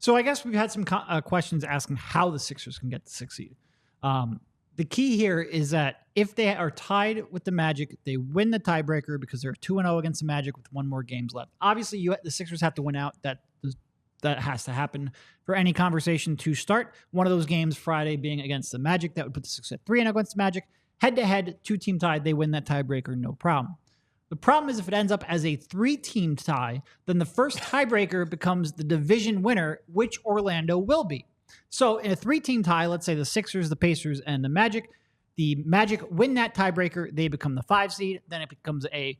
So I guess we've had some questions asking how the Sixers can get the 6th seed. The key here is that if they are tied with the Magic, they win the tiebreaker because they're 2-0 against the Magic with one more games left. Obviously, the Sixers have to win out. That has to happen for any conversation to start. One of those games, Friday, being against the Magic, that would put the Sixers at 3-0 against the Magic. Head-to-head, 2-team tied, they win that tiebreaker, no problem. The problem is if it ends up as a 3-team tie, then the first tiebreaker becomes the division winner, which Orlando will be. So in a 3-team tie, let's say the Sixers, the Pacers, and the Magic win that tiebreaker, they become the 5 seed. Then it becomes a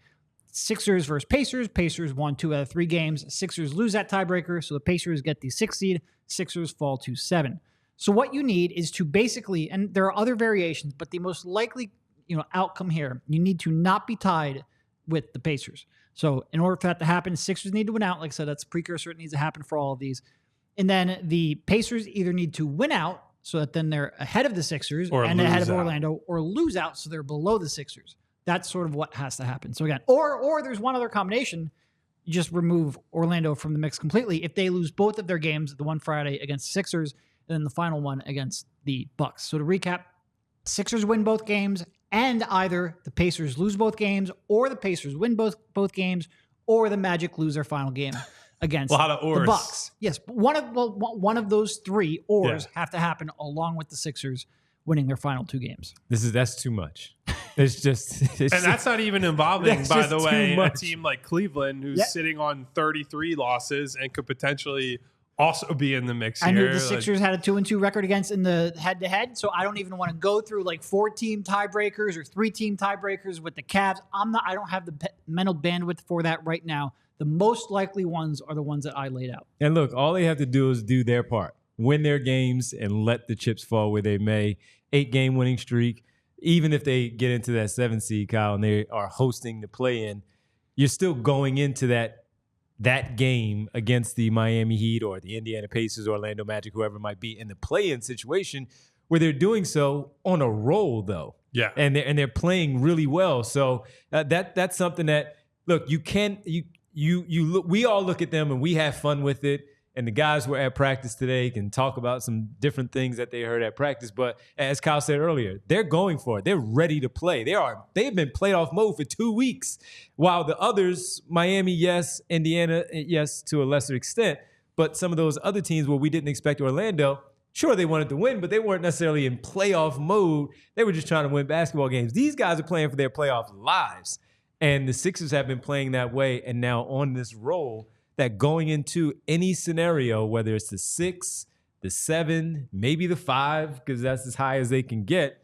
Sixers versus Pacers. Pacers won 2 out of 3 games. Sixers lose that tiebreaker, so the Pacers get the 6th seed. Sixers fall to 7. So what you need is to basically, and there are other variations, but the most likely outcome here, you need to not be tied with the Pacers. So in order for that to happen, Sixers need to win out. Like I said, that's a precursor. It needs to happen for all of these. And then the Pacers either need to win out so that then they're ahead of the Sixers and ahead of Orlando, or lose out so they're below the Sixers. That's sort of what has to happen. So again, or there's one other combination. You just remove Orlando from the mix completely. If they lose both of their games, the one Friday against the Sixers, and then the final one against the Bucks. So to recap, Sixers win both games, and either the Pacers lose both games, or the Pacers win both games, or the Magic lose their final game against the Bucks. Yes, one of those 3 ors have to happen along with the Sixers winning their final 2 games. That's too much. It's that's not even involving, by the way, a team like Cleveland who's sitting on 33 losses and could potentially also be in the mix I here. knew the Sixers had a 2-2 record against in the head-to-head, so I don't even want to go through like 4-team tiebreakers or 3-team tiebreakers with the Cavs. I don't have the mental bandwidth for that right now. The most likely ones are the ones that I laid out. And look, all they have to do is do their part, win their games, and let the chips fall where they may. 8-game winning streak. Even if they get into that 7th seed, Kyle, and they are hosting the play-in, you're still going into that game against the Miami Heat or the Indiana Pacers, Orlando Magic, whoever it might be, in the play-in situation where they're doing so on a roll, though. Yeah. And they're playing really well. So that's something that, look, we all look at them and we have fun with it. And the guys were at practice today can talk about some different things that they heard at practice. But as Kyle said earlier, they're going for it. They're ready to play. They've been playoff mode for 2 weeks, while the others, Miami, yes, Indiana, yes, to a lesser extent. But some of those other teams where we didn't expect Orlando, sure, they wanted to win, but they weren't necessarily in playoff mode. They were just trying to win basketball games. These guys are playing for their playoff lives. And the Sixers have been playing that way and now on this roll that going into any scenario, whether it's the 6, the 7, maybe the 5, because that's as high as they can get,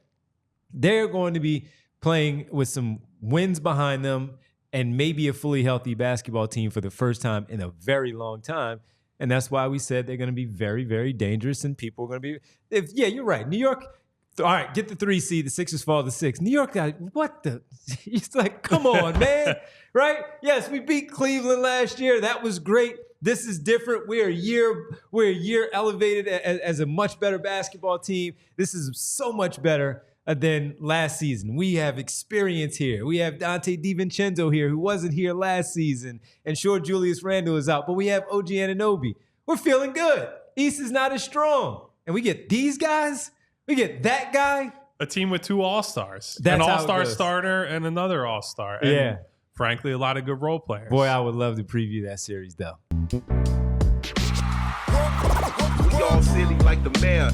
they're going to be playing with some wins behind them and maybe a fully healthy basketball team for the first time in a very long time. And that's why we said they're going to be very, very dangerous, and people are going to be – you're right. New York – all right, get the 3 seed. The Sixers fall to 6. New York got what the? It's like, come on, man, right? Yes, we beat Cleveland last year. That was great. This is different. We're a year elevated as a much better basketball team. This is so much better than last season. We have experience here. We have Dante DiVincenzo here, who wasn't here last season, and sure, Julius Randle is out, but we have OG Anunoby. We're feeling good. East is not as strong, and we get these guys. We get that guy. A team with 2 All-Stars. That's an All-Star starter and another All-Star. And frankly, a lot of good role players. Boy, I would love to preview that series, though. We all silly like the mayor.